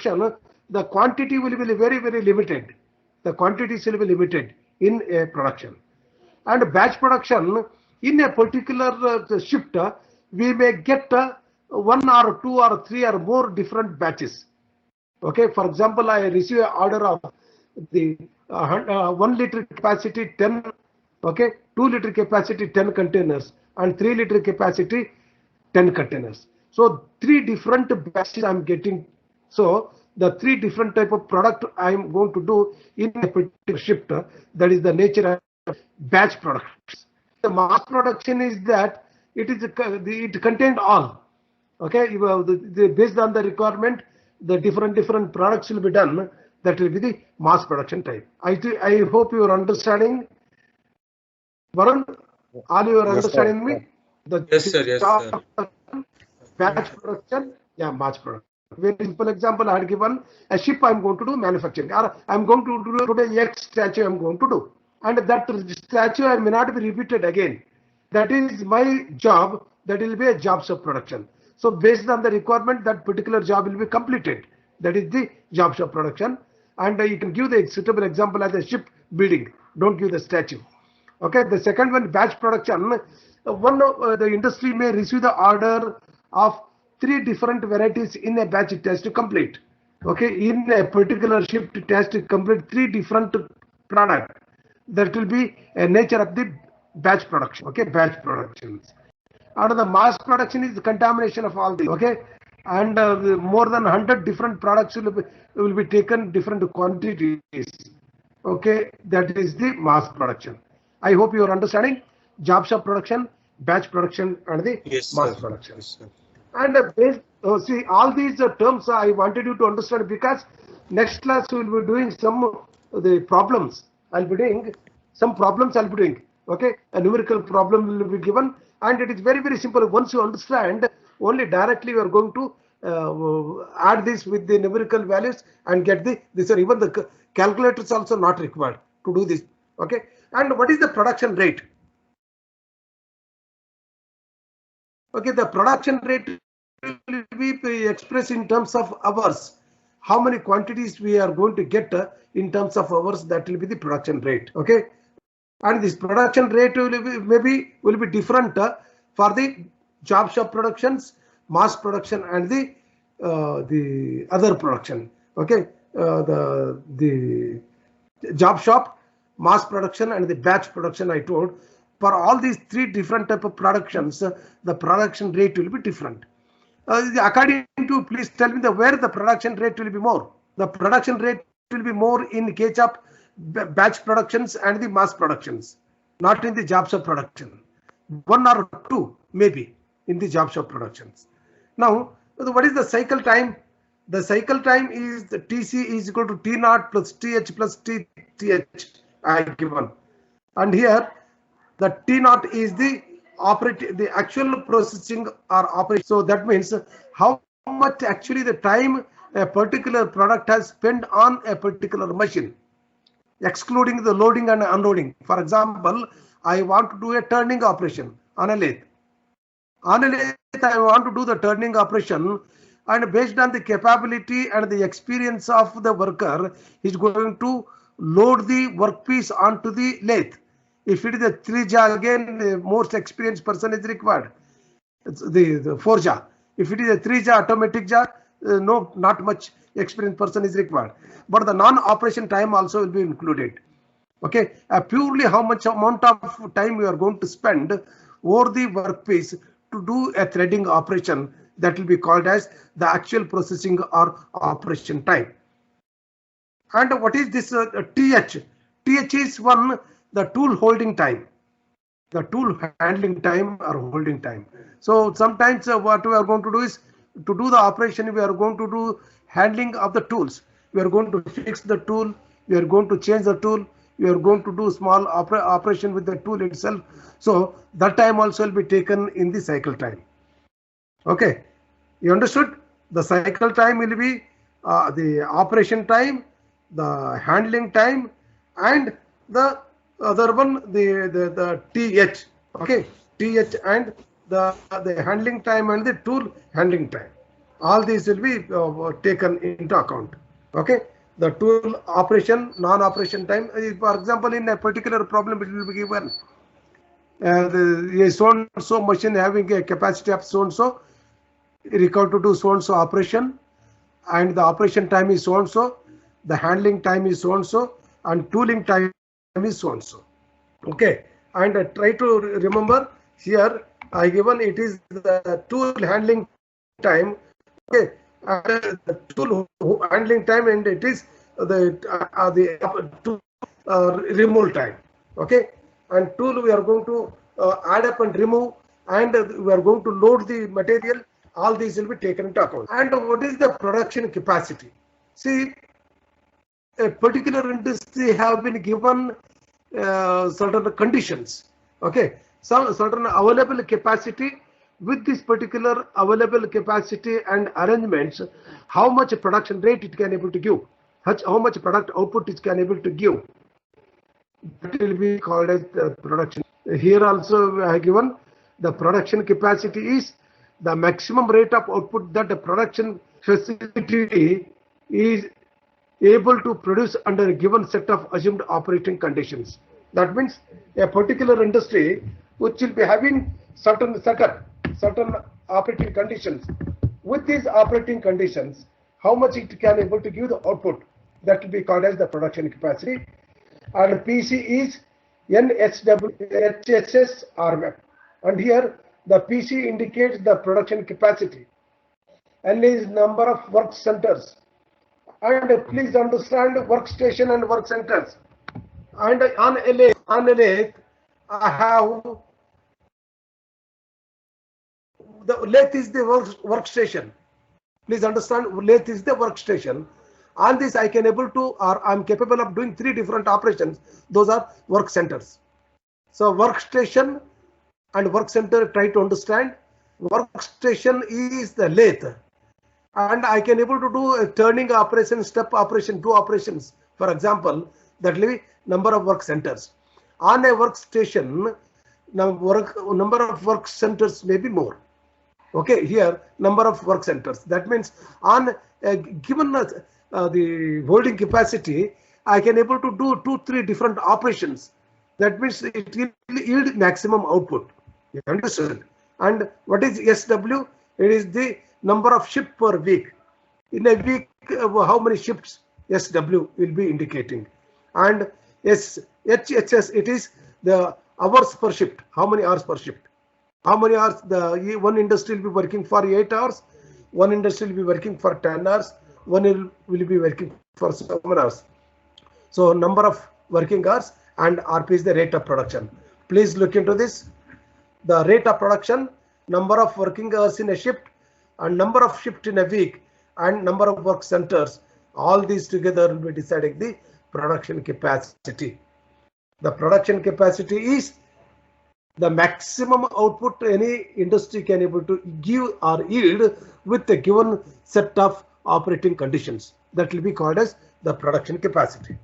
the quantity will be very, very limited. The quantities will be limited in a production. And batch production, in a particular shift, we may get one or two or three or more different batches. Okay, for example, I receive an order of the 1 liter capacity 10, okay, 2 liter capacity 10 containers, and 3 liter capacity 10 containers. So 3 different batches I'm getting. So the 3 different type of product I'm going to do in a particular shift, that is the nature of batch products. The mass production is that it contained all. Okay, based on the requirement, the different products will be done. That will be the mass production type. I hope you are understanding, Varun. All you are Yes, sir. understanding me? Yes, sir. Yes, sir. Batch production, yeah, mass production. Very simple example I had given. A ship I'm going to do manufacturing, or I'm going to do today X statue I'm going to do, and that statue I may not be repeated again. That is my job. That will be a jobs of production. So based on the requirement, that particular job will be completed. That is the jobs of production. And you can give the suitable example as a ship building. Don't give the statue. Okay. The second one, batch production. The industry may receive the order of 3 different varieties in a batch. It has to complete. Okay. In a particular shift, it has to complete 3 different product. That will be a nature of the batch production. Okay. Batch productions. And the mass production is the contamination of all these. Okay. And more than 100 different products will be taken different quantities. Okay. That is the mass production. I hope you are understanding jobs of production, batch production, and the mass production. Yes, sir. And see, all these terms I wanted you to understand, because next class we will be doing some the problems. I'll be doing some problems. I'll be doing. Okay, a numerical problem will be given, and it is very, very simple. Once you understand, only directly you are going to add this with the numerical values and get this. Or even the calculators also not required to do this. Okay, and what is the production rate? Okay, the production rate will be expressed in terms of hours. How many quantities we are going to get in terms of hours, that will be the production rate. Okay, and this production rate will be different for the job shop productions, mass production, and the other production. Okay, the job shop, mass production, and the batch production. I told, for all these 3 different type of productions, the production rate will be different. According to, please tell me where the production rate will be more. The production rate will be more in case of batch productions and the mass productions, not in the jobs of production. 1 or 2 maybe in the jobs of productions. Now, what is the cycle time? The cycle time is the TC is equal to T naught plus TH plus TH I given. And here the T naught is the actual processing or operation. So that means how much actually the time a particular product has spent on a particular machine, excluding the loading and unloading. For example, I want to do a turning operation on a lathe. On a lathe, I want to do the turning operation, and based on the capability and the experience of the worker, he's going to load the workpiece onto the lathe. If it is a 3-jaw, again, the most experienced person is required. It's the 4-jaw. If it is a 3-jaw automatic jaw, no, not much experienced person is required. But the non-operation time also will be included. Okay, purely how much amount of time we are going to spend over the workpiece to do a threading operation, that will be called as the actual processing or operation time. And what is this TH? TH is the tool holding time, the tool handling time or holding time. So sometimes what we are going to do is, to do the operation, we are going to do handling of the tools. We are going to fix the tool. We are going to change the tool. We are going to do small operation with the tool itself. So that time also will be taken in the cycle time. Okay, you understood? The cycle time will be the operation time, the handling time, and the other one, the TH. Okay, TH and the handling time and the tool handling time. All these will be taken into account. Okay, the tool operation, non-operation time. For example, in a particular problem, it will be given a so and so machine having a capacity of so and so, required to do so and so operation, and the operation time is so and so, the handling time is so and so, and tooling time is so and so. Okay, and try to remember here I given it is the tool handling time. Okay, and the tool handling time, and it is the tool remove time. Okay, and tool we are going to add up and remove, and we are going to load the material. All these will be taken into account. And what is the production capacity? See, a particular industry have been given certain conditions. Okay, some certain available capacity. With this particular available capacity and arrangements, how much production rate it can able to give, how much product output it can able to give, that will be called as the production. Here also I have given the production capacity is the maximum rate of output that the production facility is able to produce under a given set of assumed operating conditions. That means a particular industry which will be having certain operating conditions. With these operating conditions, how much it can able to give the output, that will be called as the production capacity. And PC is NSW HSS RMAP. And here the PC indicates the production capacity. N is number of work centers. And please understand workstation and work centers. And on a lathe, I have the lathe is the workstation. Please understand, lathe is the workstation. On this, I can able to, or I'm capable of doing 3 different operations. Those are work centers. So workstation and work center, try to understand. Workstation is the lathe, and I can able to do a turning operation, step operation, 2 operations. For example, that will be number of work centers. On a workstation, number of work centers may be more. Okay, here number of work centers. That means on given the holding capacity, I can able to do 2-3 different operations. That means it will yield maximum output. You understand? And what is SW? It is the number of shifts per week. In a week, how many shifts SW will be indicating. And HHS, it is the hours per shift. How many hours per shift? How many hours the one industry will be working for 8 hours, one industry will be working for 10 hours, one will be working for 7 hours. So number of working hours, and RP is the rate of production. Please look into this. The rate of production, number of working hours in a shift, and number of shift in a week, and number of work centers. All these together will be deciding the production capacity. The production capacity is the maximum output any industry can able to give or yield with a given set of operating conditions. That will be called as the production capacity.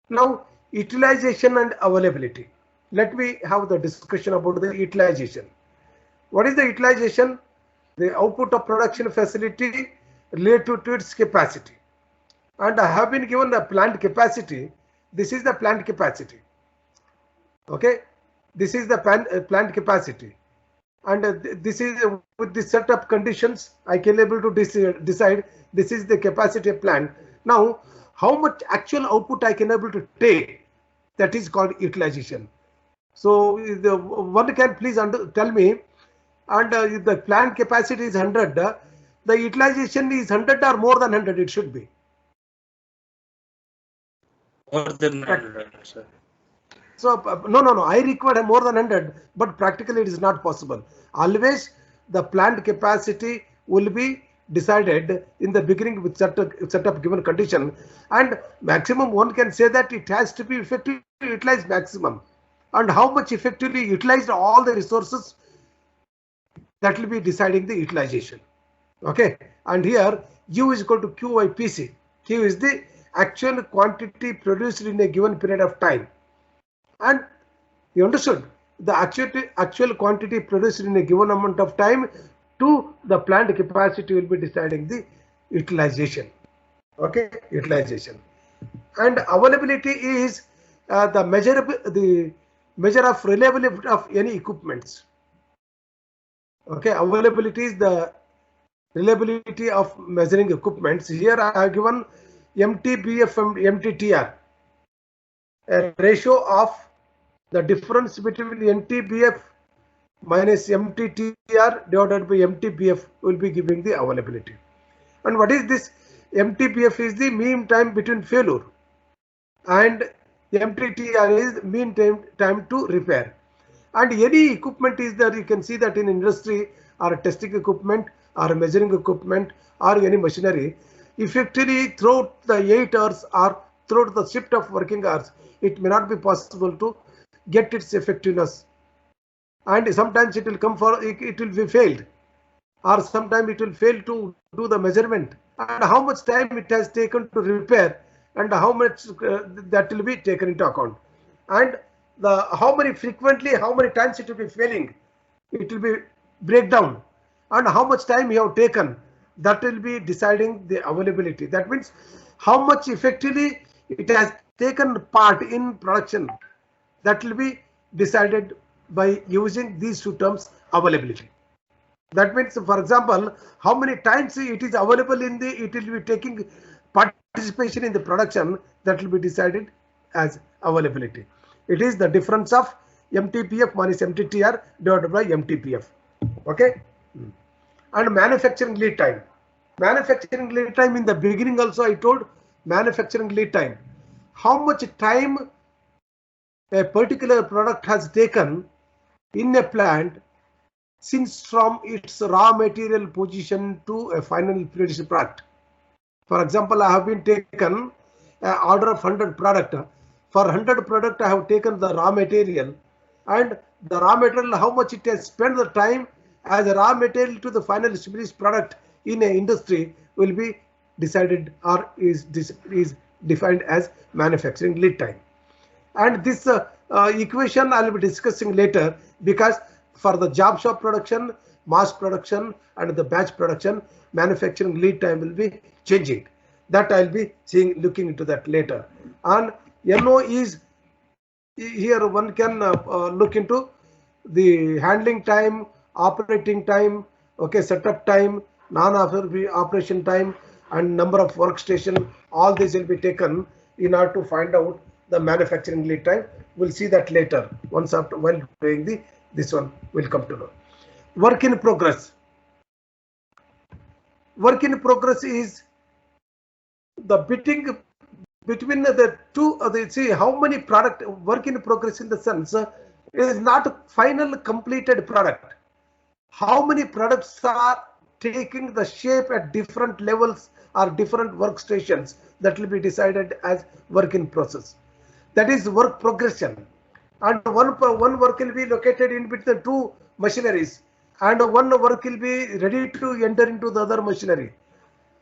Now, utilization and availability. Let me have the discussion about the utilization. What is the utilization? The output of production facility related to its capacity. And I have been given the plant capacity. This is the plant capacity. Okay. This is the plant capacity, and this is with the set of conditions I can able to decide this is the capacity of plant. Now, how much actual output I can able to take, that is called utilization. So the one can please tell me, and if the plant capacity is 100, the utilization is 100 or more than 100 it should be. More than 100, sir. So no, I require more than 100, but practically it is not possible. Always the plant capacity will be decided in the beginning with set up given condition, and maximum one can say that it has to be effectively utilized maximum, and how much effectively utilized all the resources, that will be deciding the utilization. Okay, and here U is equal to Q by PC. Q is the actual quantity produced in a given period of time. And you understood, the actual quantity produced in a given amount of time to the plant capacity will be deciding the utilization. Okay, utilization. And availability is the measure of reliability of any equipments. Okay, availability is the reliability of measuring equipments. Here I have given MTBF and MTTR, a ratio of the difference between MTBF minus MTTR divided by MTBF will be giving the availability. And what is this? MTBF is the mean time between failure, and MTTR is mean time to repair. And any equipment is there, you can see that in industry or testing equipment or measuring equipment or any machinery, effectively throughout the 8 hours or throughout the shift of working hours, it may not be possible to get its effectiveness. And sometimes it will come for, it will be failed, or sometimes it will fail to do the measurement, and how much time it has taken to repair, and how much that will be taken into account, and the how many times it will be failing, it will be breakdown, and how much time you have taken, that will be deciding the availability. That means how much effectively it has taken part in production, that will be decided by using these two terms, availability. That means, for example, how many times it is available in the, it will be taking participation in the production, that will be decided as availability. It is the difference of MTBF minus MTTR divided by MTBF. Okay. And manufacturing lead time. Manufacturing lead time, in the beginning also I told, manufacturing lead time. How much time a particular product has taken in a plant since from its raw material position to a final finished product. For example, I have been taken an order of 100 product. For 100 product, I have taken the raw material, and the raw material, how much it has spent the time as a raw material to the final finished product in an industry will be decided, or is defined as manufacturing lead time. And this equation I will be discussing later, because for the job shop production, mass production and the batch production, manufacturing lead time will be changing. That I will be looking into that later. And NO is, here one can look into the handling time, operating time, okay, setup time, non-operation time, and number of workstation. All these will be taken in order to find out the manufacturing lead time. We'll see that later, once after, while doing this one will come to know. Work in progress. Work in progress is the bidding between the two. See how many product work in progress, in the sense it is not a final completed product. How many products are taking the shape at different levels or different workstations, that will be decided as work in process. That is work progression. And one work will be located in between two machineries, and one work will be ready to enter into the other machinery,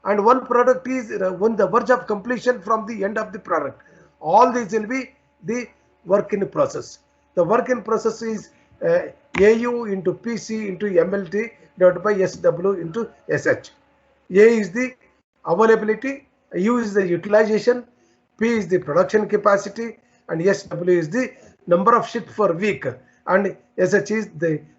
and one product is on the verge of completion from the end of the product. All these will be the work in process. The work in process is AU into PC into MLT divided by SW into SH. A is the availability, U is the utilization, P is the production capacity, and SW is the number of shifts per week, and SH is the